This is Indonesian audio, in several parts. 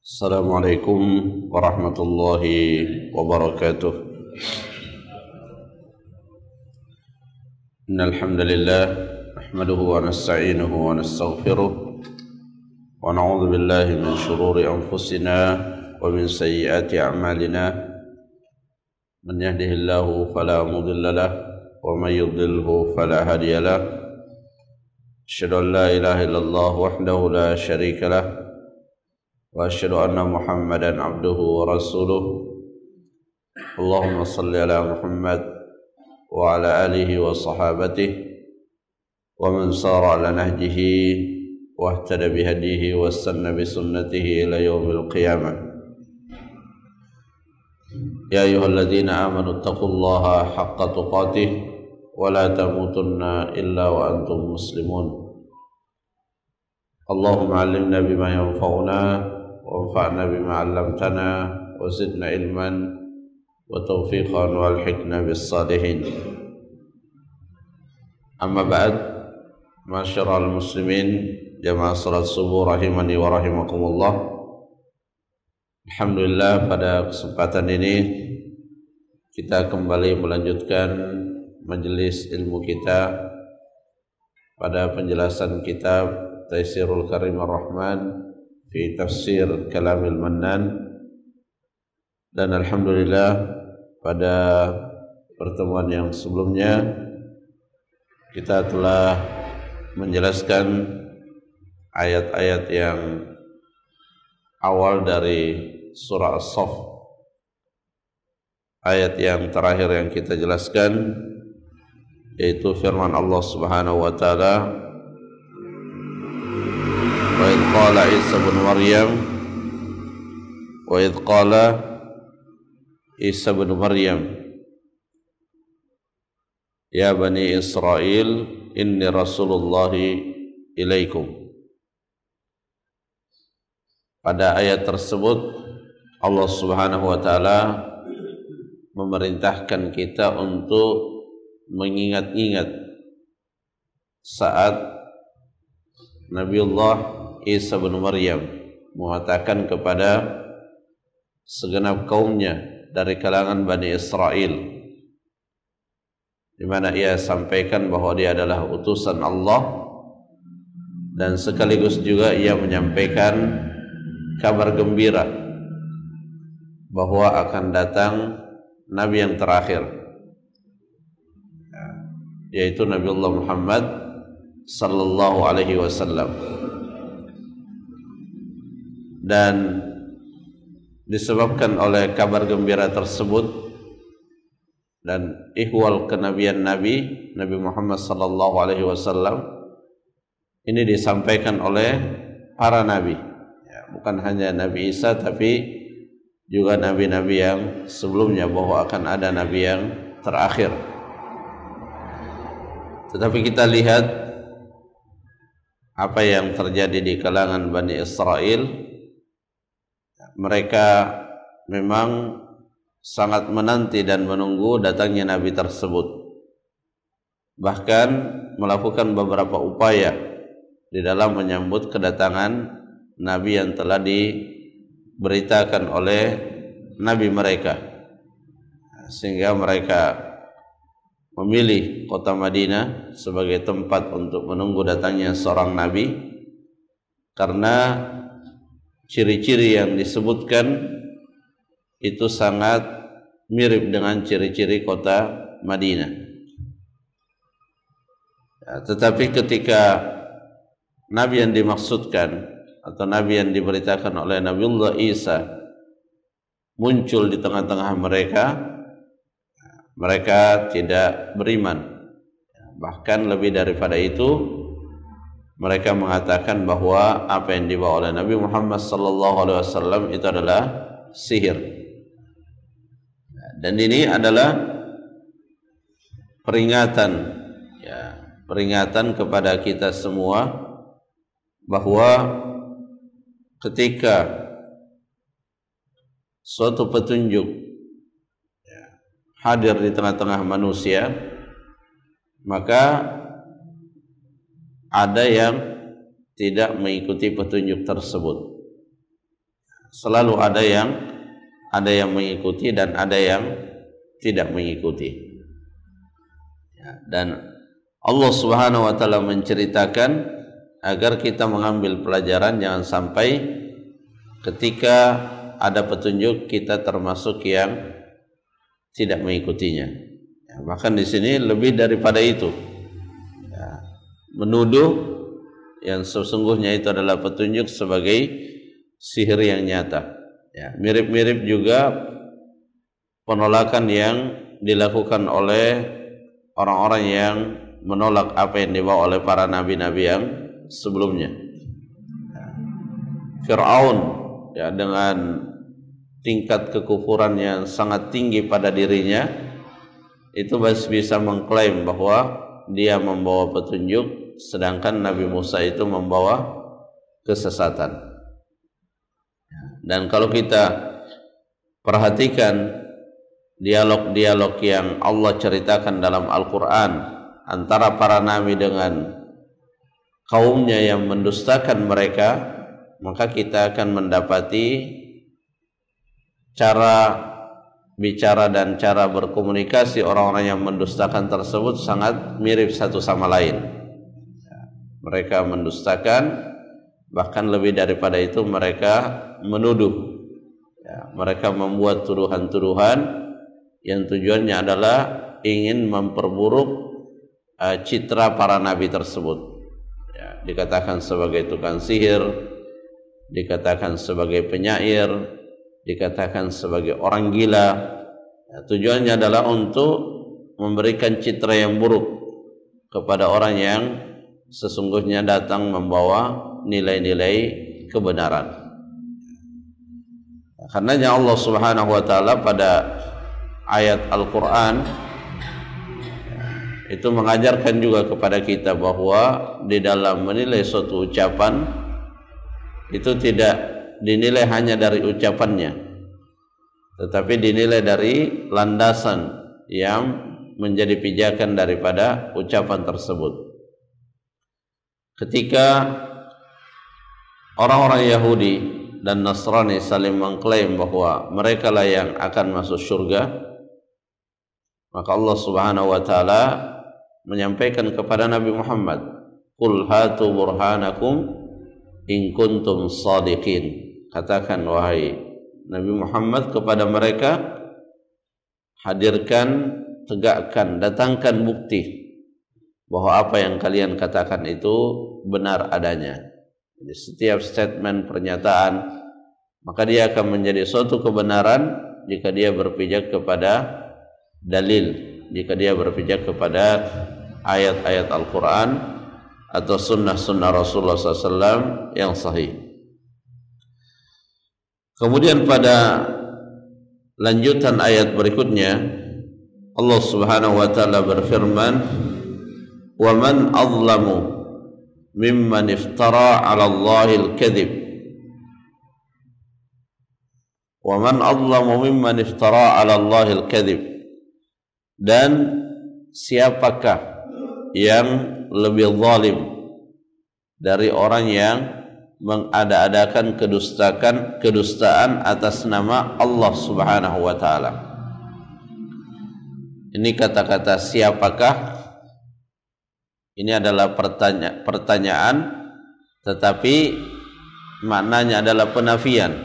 Assalamualaikum warahmatullahi wabarakatuh. Innal hamdalillah nahmaduhu wa nasta'inuhu wa nastaghfiruh wa na'udzu billahi min shururi anfusina wa min sayyiati a'malina. Man yahdihillahu fala mudilla lahu wa man yudlilhu fala hadiya lahu. Asyhadu an la ilaha illallah wahdahu la syarika lahu wa asyhadu anna Muhammadan abduhu wa rasuluh. Allahumma salli ala Muhammad wa ala alihi wa sahabatihi wa man sara ala nahjihi wa ihtada bihadihi wa istanna bi sunnatihi ila yaumil qiyamah. Ya ayyuhalladzina amanu taqullaha haqqa tuqatih wa la tamutunna illa wa antum muslimun. Allahumma 'allimna bima yanfa'una وانفعنا بما علمتنا وزدنا علما وتوفيقا والحقنا بالصالحين. أما بعد، معاشر المسلمين jamaah salat subuh rahimani wa rahimakumullah. Alhamdulillah, pada kesempatan ini kita kembali melanjutkan majelis ilmu kita pada penjelasan kitab Taisirul Karimur Rahman fi tafsir Kalamil Mannan. Dan alhamdulillah, pada pertemuan yang sebelumnya kita telah menjelaskan ayat-ayat yang awal dari surah As-Saff. Ayat yang terakhir yang kita jelaskan yaitu firman Allah Subhanahu wa taala, wa idh qala Isa bin Maryam ya bani Israel inni rasulullahi ilaikum. Pada ayat tersebut Allah Subhanahu wa taala memerintahkan kita untuk mengingat-ingat saat Nabiullah Isa bin Maryam mengatakan kepada segenap kaumnya dari kalangan Bani Israel, di mana ia sampaikan bahwa dia adalah utusan Allah, dan sekaligus juga ia menyampaikan kabar gembira bahwa akan datang Nabi yang terakhir, yaitu Nabiullah Muhammad sallallahu alaihi wasallam. Dan disebabkan oleh kabar gembira tersebut dan ihwal kenabian Nabi Muhammad sallallahu alaihi wasallam ini disampaikan oleh para nabi, ya, bukan hanya Nabi Isa tapi juga nabi-nabi yang sebelumnya, bahwa akan ada nabi yang terakhir. Tetapi kita lihat apa yang terjadi di kalangan Bani Israel. Mereka memang sangat menanti dan menunggu datangnya Nabi tersebut, bahkan melakukan beberapa upaya di dalam menyambut kedatangan Nabi yang telah diberitakan oleh Nabi mereka, sehingga mereka memilih kota Madinah sebagai tempat untuk menunggu datangnya seorang Nabi, karena ciri-ciri yang disebutkan itu sangat mirip dengan ciri-ciri kota Madinah. Ya, tetapi ketika Nabi yang dimaksudkan atau Nabi yang diberitakan oleh Nabiullah Isa muncul di tengah-tengah mereka, mereka tidak beriman. Bahkan lebih daripada itu, mereka mengatakan bahwa apa yang dibawa oleh Nabi Muhammad sallallahu alaihi wasallam itu adalah sihir. Dan ini adalah peringatan, ya, peringatan kepada kita semua bahwa ketika suatu petunjuk, ya, hadir di tengah-tengah manusia, maka ada yang tidak mengikuti petunjuk tersebut. selalu ada yang mengikuti dan ada yang tidak mengikuti. Ya, dan Allah Subhanahu wa taala menceritakan agar kita mengambil pelajaran, jangan sampai ketika ada petunjuk kita termasuk yang tidak mengikutinya. Ya, bahkan di sini lebih daripada itu. Ya, menuduh yang sesungguhnya itu adalah petunjuk sebagai sihir yang nyata. Ya, mirip-mirip juga penolakan yang dilakukan oleh orang-orang yang menolak apa yang dibawa oleh para nabi-nabi yang sebelumnya. Ya, Fir'aun ya, dengan tingkat kekufuran yang sangat tinggi pada dirinya, itu masih bisa mengklaim bahwa dia membawa petunjuk, sedangkan Nabi Musa itu membawa kesesatan. Dan kalau kita perhatikan dialog-dialog yang Allah ceritakan dalam Al-Quran antara para nabi dengan kaumnya yang mendustakan mereka, maka kita akan mendapati cara bicara dan cara berkomunikasi orang-orang yang mendustakan tersebut sangat mirip satu sama lain. Mereka mendustakan, bahkan lebih daripada itu mereka menuduh. Ya, mereka membuat tuduhan-tuduhan yang tujuannya adalah ingin memperburuk citra para nabi tersebut. Ya, dikatakan sebagai tukang sihir, dikatakan sebagai penyair, dikatakan sebagai orang gila. Ya, tujuannya adalah untuk memberikan citra yang buruk kepada orang yang sesungguhnya datang membawa nilai-nilai kebenaran. Karenanya Allah Subhanahu wa taala pada ayat Al-Qur'an itu mengajarkan juga kepada kita bahwa di dalam menilai suatu ucapan itu tidak dinilai hanya dari ucapannya, tetapi dinilai dari landasan yang menjadi pijakan daripada ucapan tersebut. Ketika orang-orang Yahudi dan Nasrani saling mengklaim bahwa mereka lah yang akan masuk surga, maka Allah Subhanahu wa taala menyampaikan kepada Nabi Muhammad, "Qul hatu burhanakum in kuntum shadiqin." Katakan wahai Nabi Muhammad kepada mereka, hadirkan, tegakkan, datangkan bukti bahwa apa yang kalian katakan itu benar adanya. Jadi setiap statement, pernyataan, maka dia akan menjadi suatu kebenaran jika dia berpijak kepada dalil, jika dia berpijak kepada ayat-ayat Al-Quran atau sunnah-sunnah Rasulullah SAW yang sahih. Kemudian pada lanjutan ayat berikutnya Allah Subhanahu wa taala berfirman, "Wa man azlamu mimman iftara 'ala Allahil kadhib." Wa man azlamu mimman iftara 'ala Allahil kadhib. Dan siapakah yang lebih zalim dari orang yang mengada-adakan kedustaan atas nama Allah Subhanahu wa taala. Ini kata-kata siapakah, ini adalah pertanyaan, tetapi maknanya adalah penafian.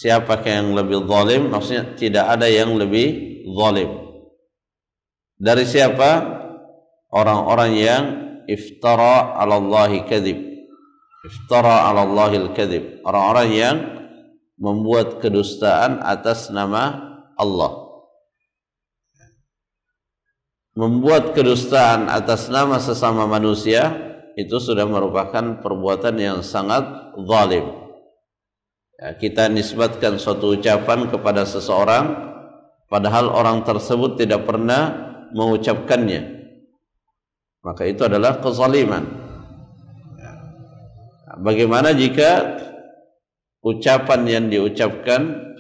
Siapakah yang lebih zalim? Maksudnya tidak ada yang lebih zalim. Dari siapa? Orang-orang yang iftara 'ala Allahi kadhib. Iftara 'ala Allahil kadhib. Orang-orang yang membuat kedustaan atas nama Allah. Membuat kedustaan atas nama sesama manusia itu sudah merupakan perbuatan yang sangat zalim. Ya, kita nisbatkan suatu ucapan kepada seseorang padahal orang tersebut tidak pernah mengucapkannya, maka itu adalah kezaliman. Ya. Bagaimana jika ucapan yang diucapkan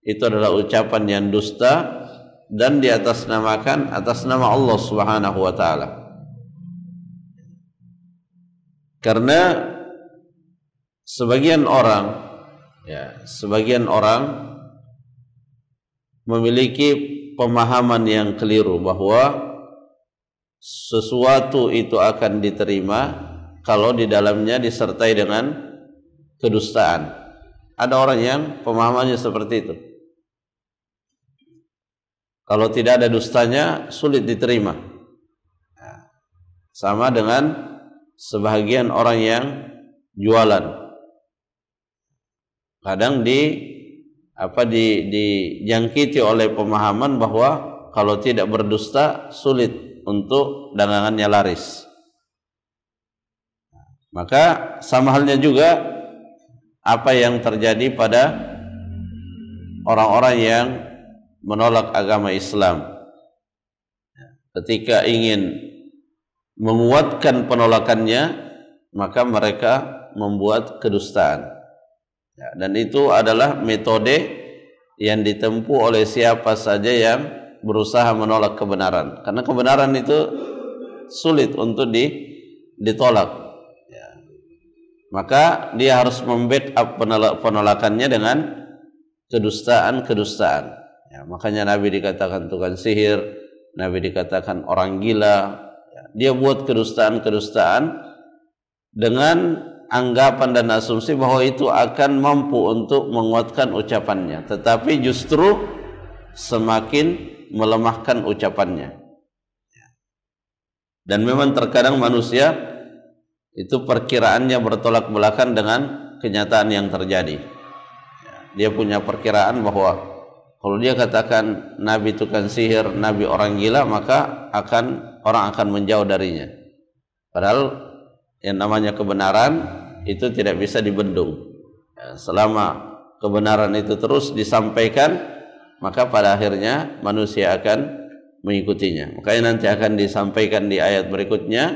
itu adalah ucapan yang dusta dan diatasnamakan atas nama Allah Subhanahu wa taala? Karena sebagian orang Ya, sebagian orang memiliki pemahaman yang keliru bahwa sesuatu itu akan diterima kalau di dalamnya disertai dengan kedustaan. Ada orang yang pemahamannya seperti itu. Kalau tidak ada dustanya, sulit diterima. Sama dengan sebagian orang yang jualan. Kadang dijangkiti oleh pemahaman bahwa kalau tidak berdusta sulit untuk dagangannya laris. Maka sama halnya juga apa yang terjadi pada orang-orang yang menolak agama Islam. Ketika ingin menguatkan penolakannya, maka mereka membuat kedustaan. Ya, dan itu adalah metode yang ditempuh oleh siapa saja yang berusaha menolak kebenaran. Karena kebenaran itu sulit untuk ditolak. Ya. Maka dia harus membackup penolakannya dengan kedustaan-kedustaan. Ya, makanya Nabi dikatakan tukang sihir, Nabi dikatakan orang gila. Ya, dia buat kedustaan-kedustaan dengan anggapan dan asumsi bahwa itu akan mampu untuk menguatkan ucapannya, tetapi justru semakin melemahkan ucapannya. Dan memang terkadang manusia itu perkiraannya bertolak belakang dengan kenyataan yang terjadi. Dia punya perkiraan bahwa kalau dia katakan Nabi tukang sihir, Nabi orang gila, maka orang akan menjauh darinya. Padahal yang namanya kebenaran itu tidak bisa dibendung. Ya, selama kebenaran itu terus disampaikan, maka pada akhirnya manusia akan mengikutinya. Makanya nanti akan disampaikan di ayat berikutnya,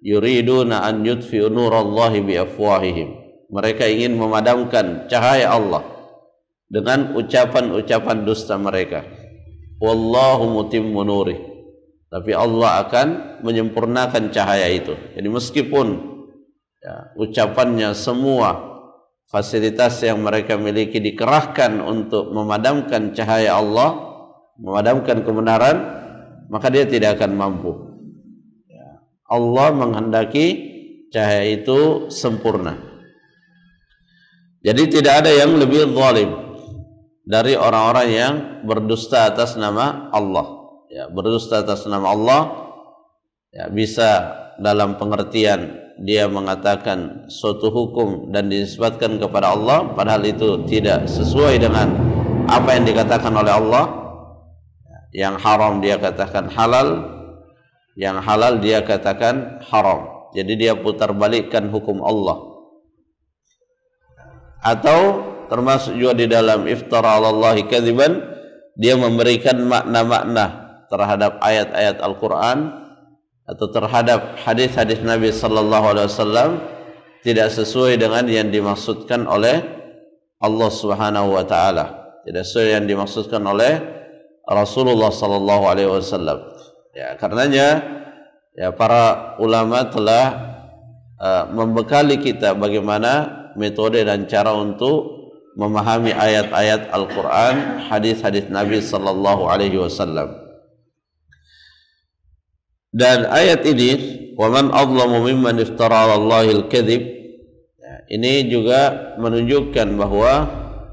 yuriduna an yutfi'u nurallahi biafwahihim. Mereka ingin memadamkan cahaya Allah dengan ucapan-ucapan dusta mereka. Wallahu mutimmu nurih. Tapi Allah akan menyempurnakan cahaya itu. Jadi meskipun ucapannya semua fasilitas yang mereka miliki dikerahkan untuk memadamkan cahaya Allah, memadamkan kebenaran, maka dia tidak akan mampu. Allah menghendaki cahaya itu sempurna. Jadi tidak ada yang lebih zalim dari orang-orang yang berdusta atas nama Allah. Ya, berdusta atas nama Allah ya, bisa dalam pengertian dia mengatakan suatu hukum dan dinisbatkan kepada Allah padahal itu tidak sesuai dengan apa yang dikatakan oleh Allah. Yang haram dia katakan halal, yang halal dia katakan haram. Jadi dia putar balikkan hukum Allah. Atau termasuk juga di dalam iftara 'alallahi kadziban, dia memberikan makna-makna terhadap ayat-ayat Al-Quran atau terhadap hadis-hadis Nabi sallallahu alaihi wasallam tidak sesuai dengan yang dimaksudkan oleh Allah Subhanahu wa taala, tidak sesuai yang dimaksudkan oleh Rasulullah sallallahu alaihi wasallam. Ya, karenanya ya para ulama telah membekali kita bagaimana metode dan cara untuk memahami ayat-ayat Al-Quran, hadis-hadis Nabi sallallahu alaihi wasallam. Dan ayat ini, "Waman adlamu mimman iftara 'alallahi al-kadzib", ini juga menunjukkan bahwa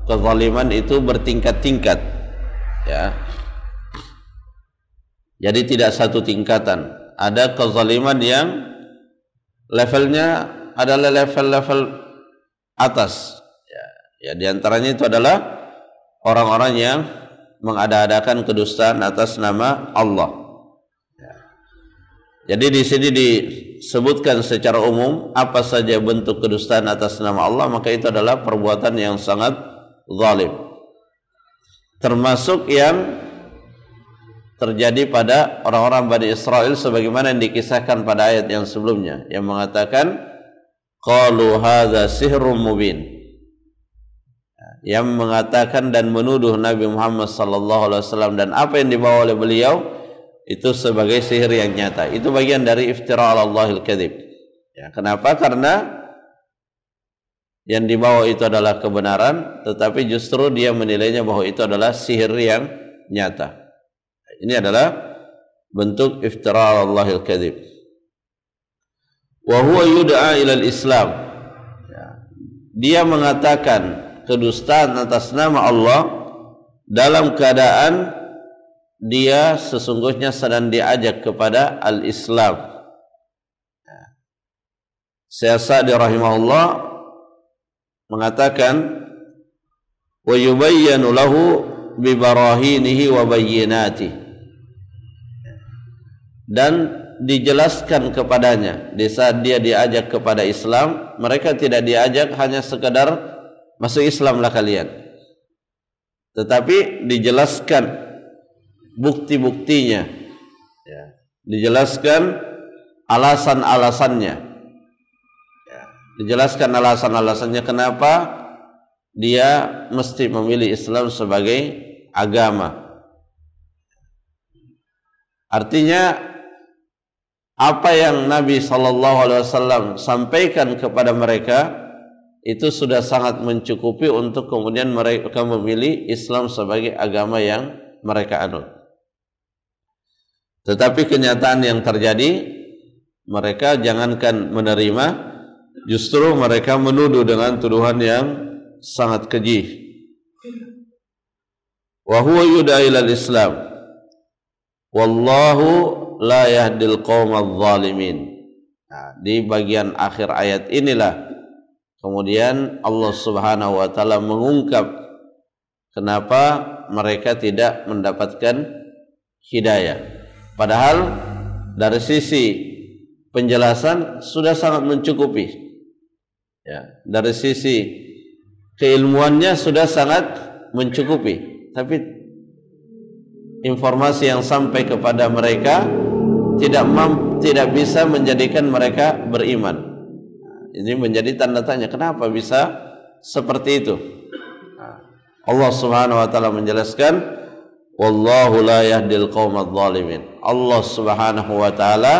kezaliman itu bertingkat-tingkat. Ya. Jadi tidak satu tingkatan. Ada kezaliman yang levelnya adalah level-level atas. Ya, di antaranya itu adalah orang-orang yang mengada-adakan kedustaan atas nama Allah. Jadi di sini disebutkan secara umum apa saja bentuk kedustaan atas nama Allah, maka itu adalah perbuatan yang sangat zalim. Termasuk yang terjadi pada orang-orang Bani Israel sebagaimana yang dikisahkan pada ayat yang sebelumnya yang mengatakan qalu hadza sihrun mubin. Yang mengatakan dan menuduh Nabi Muhammad sallallahu alaihi wasallam dan apa yang dibawa oleh beliau itu sebagai sihir yang nyata. Itu bagian dari iftira 'alallahil kadzib. Ya, kenapa? Karena yang dibawa itu adalah kebenaran, tetapi justru dia menilainya bahwa itu adalah sihir yang nyata. Ini adalah bentuk iftira Allahil kadzib. Wa huwa yud'a ilal Islam. Dia mengatakan kedustaan atas nama Allah dalam keadaan dia sesungguhnya sedang diajak kepada al-Islam. Syekh Sa'di rahimahullah mengatakan wa yubayyanu lahu bi barahinihi wa bayyinatihi, dan dijelaskan kepadanya di saat dia diajak kepada Islam. Mereka tidak diajak hanya sekadar masuk Islamlah kalian, tetapi dijelaskan bukti-buktinya, ya, dijelaskan alasan-alasannya, ya, dijelaskan alasan-alasannya kenapa dia mesti memilih Islam sebagai agama. Artinya apa yang Nabi SAW sampaikan kepada mereka itu sudah sangat mencukupi untuk kemudian mereka memilih Islam sebagai agama yang mereka anut. Tetapi kenyataan yang terjadi, mereka jangankan menerima, justru mereka menuduh dengan tuduhan yang sangat keji. Wa huwa yud'a ilal Islam wallahu la yahdil qaumadz zalimin. Nah, di bagian akhir ayat inilah kemudian Allah Subhanahu wa taala mengungkap kenapa mereka tidak mendapatkan hidayah. Padahal dari sisi penjelasan sudah sangat mencukupi, ya, dari sisi keilmuannya sudah sangat mencukupi, tapi informasi yang sampai kepada mereka tidak bisa menjadikan mereka beriman. Ini menjadi tanda tanya, kenapa bisa seperti itu? Allah Subhanahu wa taala menjelaskan, wallahu la yahdil qaumadz zalimin. Allah Subhanahu wa taala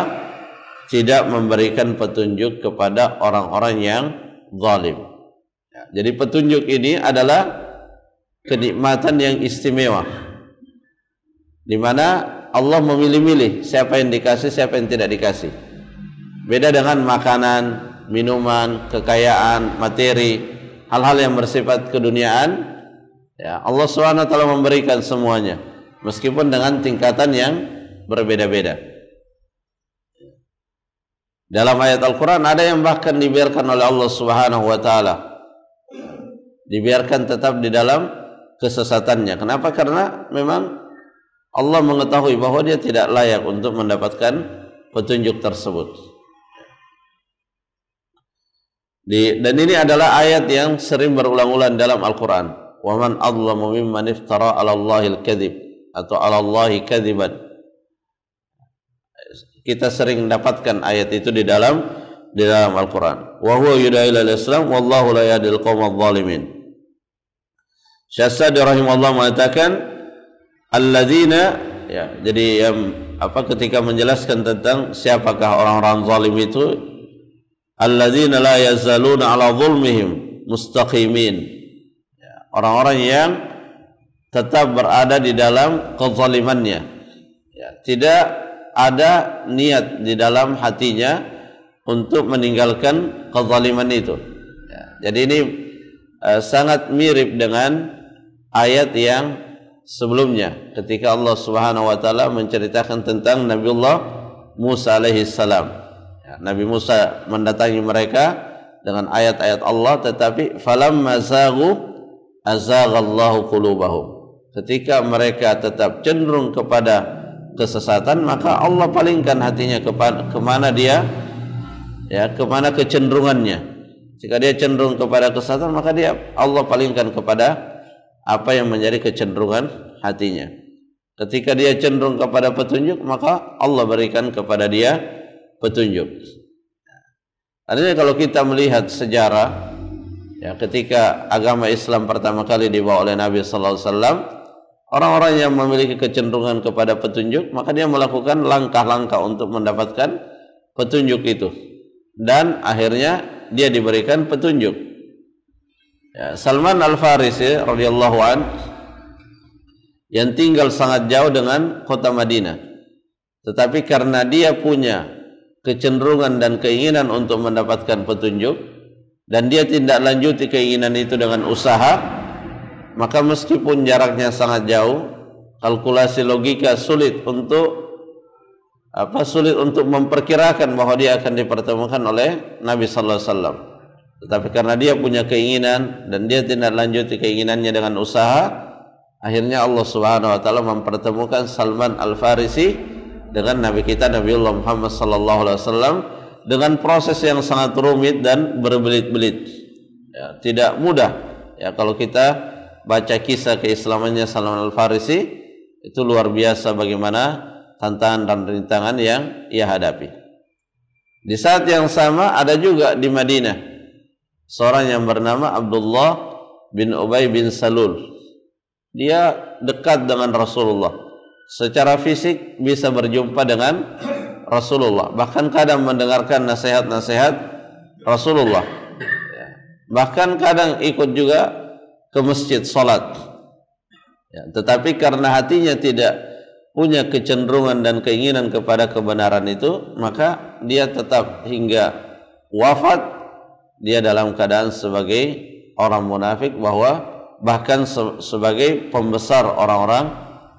tidak memberikan petunjuk kepada orang-orang yang zalim. Jadi petunjuk ini adalah kenikmatan yang istimewa, di mana Allah memilih-milih siapa yang dikasih, siapa yang tidak dikasih. Beda dengan makanan, minuman, kekayaan, materi, hal-hal yang bersifat keduniaan, ya, Allah Subhanahu wa taala memberikan semuanya, meskipun dengan tingkatan yang berbeda-beda. Dalam ayat Al-Quran ada yang bahkan dibiarkan oleh Allah Subhanahu wa taala, dibiarkan tetap di dalam kesesatannya. Kenapa? Karena memang Allah mengetahui bahwa dia tidak layak untuk mendapatkan petunjuk tersebut. Dan ini adalah ayat yang sering berulang-ulang dalam Al-Quran. Wa man adlamu mimman iftara 'ala Allahil kadzib atau 'ala Allahi kadziban. Kita sering mendapatkan ayat itu di dalam Al-Quran. Wa huwa yud'a ilal Islam wallahu la yahdil qaumadz zalimin. Syekh Sa'di rahimahullah mengatakan alladzina, ya, jadi ketika menjelaskan tentang siapakah orang-orang zalim itu, alladzina la yazaluna 'ala zulmihim mustaqimin. Orang-orang yang tetap berada di dalam kezalimannya, ya, tidak ada niat di dalam hatinya untuk meninggalkan kezaliman itu, ya. Jadi ini sangat mirip dengan ayat yang sebelumnya ketika Allah Subhanahu wa taala menceritakan tentang Nabiullah Musa alaihi salam. Ya, Nabi Musa mendatangi mereka dengan ayat-ayat Allah, tetapi falamma zaghu azaghallahu qulubahum. Ketika mereka tetap cenderung kepada kesesatan, maka Allah palingkan hatinya kemana dia, ya, kemana kecenderungannya. Jika dia cenderung kepada kesesatan, maka Allah palingkan kepada apa yang menjadi kecenderungan hatinya. Ketika dia cenderung kepada petunjuk, maka Allah berikan kepada dia petunjuk. Artinya kalau kita melihat sejarah, ya, ketika agama Islam pertama kali dibawa oleh Nabi sallallahu alaihi wasallam, orang-orang yang memiliki kecenderungan kepada petunjuk, maka dia melakukan langkah-langkah untuk mendapatkan petunjuk itu, dan akhirnya dia diberikan petunjuk. Ya, Salman Al-Farisi radhiyallahu an yang tinggal sangat jauh dengan kota Madinah, tetapi karena dia punya kecenderungan dan keinginan untuk mendapatkan petunjuk dan dia tidak lanjuti keinginan itu dengan usaha, maka meskipun jaraknya sangat jauh, kalkulasi logika sulit untuk memperkirakan bahwa dia akan dipertemukan oleh Nabi sallallahu alaihi wasallam. Tetapi karena dia punya keinginan dan dia tidak lanjuti keinginannya dengan usaha, akhirnya Allah Subhanahu wa taala mempertemukan Salman Al-Farisi dengan Nabi kita Nabiullah Muhammad sallallahu alaihi wasallam dengan proses yang sangat rumit dan berbelit-belit. Ya, tidak mudah. Ya, kalau kita baca kisah keislamannya Salman Al-Farisi, itu luar biasa bagaimana tantangan dan rintangan yang ia hadapi. Di saat yang sama ada juga di Madinah seorang yang bernama Abdullah bin Ubay bin Salul. Dia dekat dengan Rasulullah. Secara fisik bisa berjumpa dengan Rasulullah. Bahkan kadang mendengarkan nasihat-nasihat Rasulullah. Bahkan kadang ikut juga ke masjid salat. Ya, tetapi karena hatinya tidak punya kecenderungan dan keinginan kepada kebenaran itu, maka dia tetap hingga wafat dia dalam keadaan sebagai orang munafik, bahwa bahkan sebagai pembesar orang-orang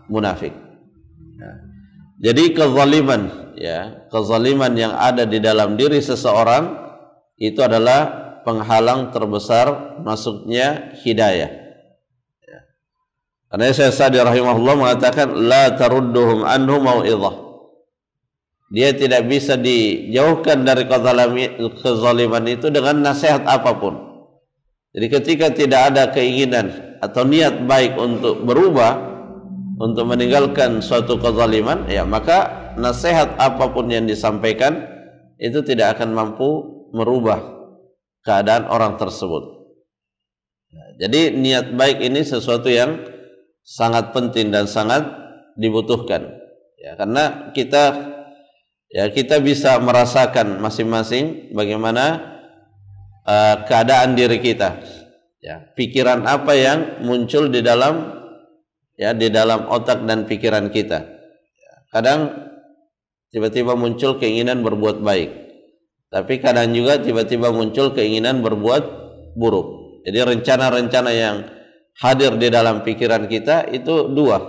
munafik. Ya. Jadi kezaliman, ya, kezaliman yang ada di dalam diri seseorang itu adalah penghalang terbesar masuknya hidayah. Ya. Karena Syekh Sa'di rahimahullah mengatakan la tarudduhum anhu mau'izah. Dia tidak bisa dijauhkan dari kezaliman itu dengan nasihat apapun. Jadi ketika tidak ada keinginan atau niat baik untuk berubah, untuk meninggalkan suatu kezaliman, ya maka nasihat apapun yang disampaikan itu tidak akan mampu merubah keadaan orang tersebut. Jadi niat baik ini sesuatu yang sangat penting dan sangat dibutuhkan. Ya, karena kita bisa merasakan masing-masing bagaimana keadaan diri kita. Ya, pikiran apa yang muncul di dalam otak dan pikiran kita. Ya, kadang tiba-tiba muncul keinginan berbuat baik, tapi kadang juga tiba-tiba muncul keinginan berbuat buruk. Jadi rencana-rencana yang hadir di dalam pikiran kita itu dua.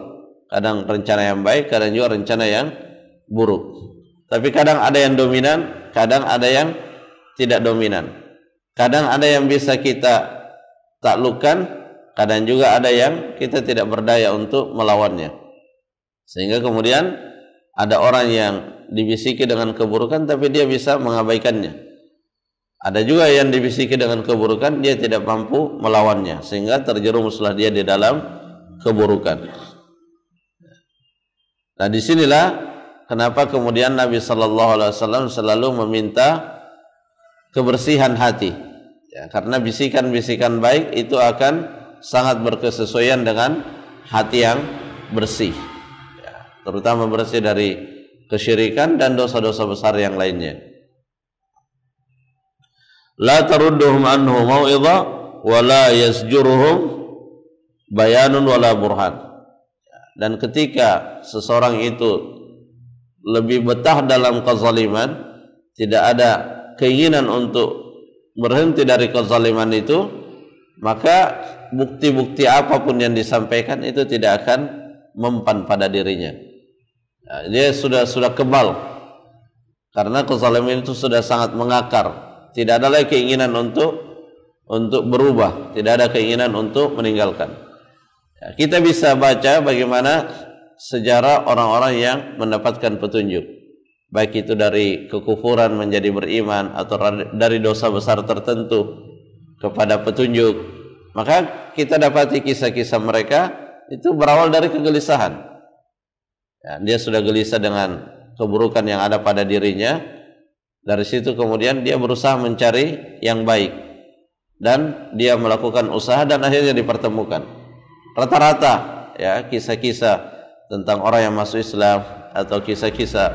Kadang rencana yang baik, kadang juga rencana yang buruk. Tapi kadang ada yang dominan, kadang ada yang tidak dominan. Kadang ada yang bisa kita taklukkan, kadang juga ada yang kita tidak berdaya untuk melawannya. Sehingga kemudian ada orang yang dibisiki dengan keburukan tapi dia bisa mengabaikannya. Ada juga yang dibisiki dengan keburukan, dia tidak mampu melawannya, sehingga terjerumuslah dia di dalam keburukan. Nah, disinilah kenapa kemudian Nabi Sallallahu Alaihi Wasallam selalu meminta kebersihan hati, ya, karena bisikan-bisikan baik itu akan sangat berkesesuaian dengan hati yang bersih, ya, terutama bersih dari kesyirikan dan dosa-dosa besar yang lainnya. La tarudduhum anhu mau'izah wa la yasjuruhum bayanun wa la burhan. Dan ketika seseorang itu lebih betah dalam kezaliman, tidak ada keinginan untuk berhenti dari kezaliman itu, maka bukti-bukti apapun yang disampaikan itu tidak akan mempan pada dirinya. Nah, dia sudah kebal karena kezaliman itu sudah sangat mengakar. Tidak ada lagi keinginan untuk berubah, tidak ada keinginan untuk meninggalkan. Ya, kita bisa baca bagaimana sejarah orang-orang yang mendapatkan petunjuk, baik itu dari kekufuran menjadi beriman atau dari dosa besar tertentu kepada petunjuk. Maka kita dapati kisah-kisah mereka itu berawal dari kegelisahan. Ya, dia sudah gelisah dengan keburukan yang ada pada dirinya. Dari situ kemudian dia berusaha mencari yang baik dan dia melakukan usaha dan akhirnya dipertemukan. Rata-rata ya kisah-kisah tentang orang yang masuk Islam atau kisah-kisah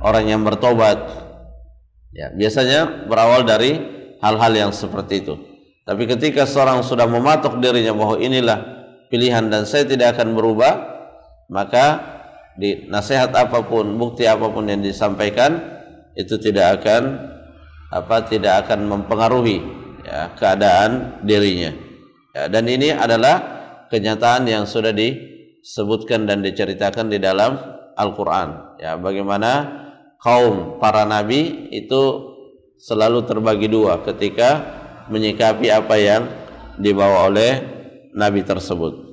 orang yang bertobat, ya biasanya berawal dari hal-hal yang seperti itu. Tapi ketika seorang sudah mematok dirinya bahwa inilah pilihan dan saya tidak akan berubah, maka di nasihat apapun, bukti apapun yang disampaikan itu tidak akan mempengaruhi ya, keadaan dirinya. Ya, dan ini adalah kenyataan yang sudah disebutkan dan diceritakan di dalam Al-Quran. Ya, bagaimana kaum para nabi itu selalu terbagi dua ketika menyikapi apa yang dibawa oleh nabi tersebut.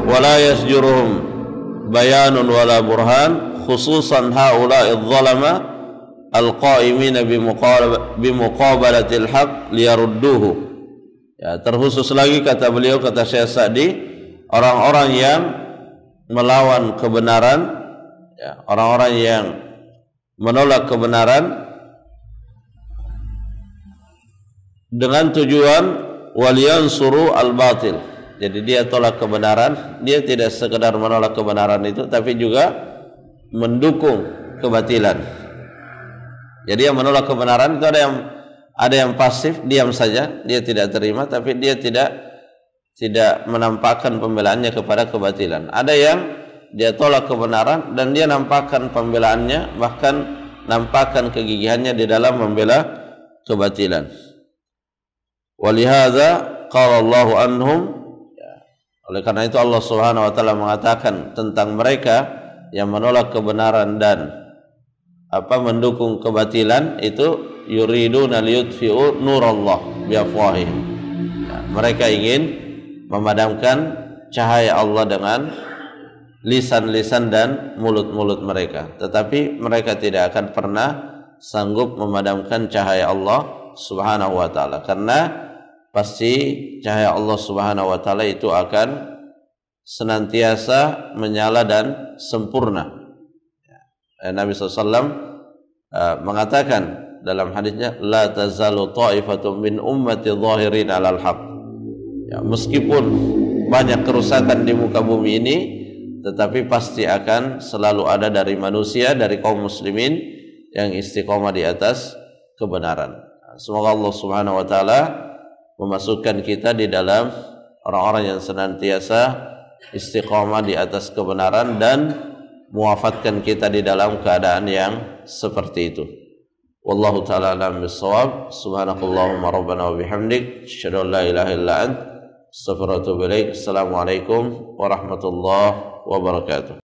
wala yasjuruhum bayanun wala burhan khususan haula'i adh-dhalama al-qa'imina bimuqabalatil haqq liyarudduhu. Ya, terkhusus lagi kata beliau, kata Syekh Sa'di, orang-orang yang melawan kebenaran, ya, orang-orang yang menolak kebenaran dengan tujuan waliyansuru al-batil. Jadi dia tolak kebenaran, dia tidak sekedar menolak kebenaran itu, tapi juga mendukung kebatilan. Jadi yang menolak kebenaran itu ada yang pasif, diam saja, dia tidak terima, tapi dia tidak menampakkan pembelaannya kepada kebatilan. Ada yang dia tolak kebenaran dan dia nampakkan pembelaannya, bahkan nampakkan kegigihannya di dalam membela kebatilan. Walihada qala Allahu anhum, oleh karena itu Allah Subhanahu wa taala mengatakan tentang mereka yang menolak kebenaran dan mendukung kebatilan itu, yuriduna liyutfi'u nurallah biafwahihim. Ya, mereka ingin memadamkan cahaya Allah dengan lisan-lisan dan mulut-mulut mereka, tetapi mereka tidak akan pernah sanggup memadamkan cahaya Allah Subhanahu wa taala, karena pasti cahaya Allah Subhanahu wa taala itu akan senantiasa menyala dan sempurna. Nabi SAW mengatakan dalam hadisnya, la tazalu ta'ifatun min ummati zahirin 'alal haq. Ya, meskipun banyak kerusakan di muka bumi ini, tetapi pasti akan selalu ada dari manusia, dari kaum muslimin yang istiqomah di atas kebenaran. Semoga Allah Subhanahu wa taala memasukkan kita di dalam orang-orang yang senantiasa istiqamah di atas kebenaran dan mewafatkan kita di dalam keadaan yang seperti itu. Wallahu ta'ala a'lam bis-shawab. Subhanakallahumma rabbana wa bihamdik, asyhadu an la ilaha illa ant, astaghfiruka wa atubu ilaik. Assalamualaikum warahmatullahi wabarakatuh.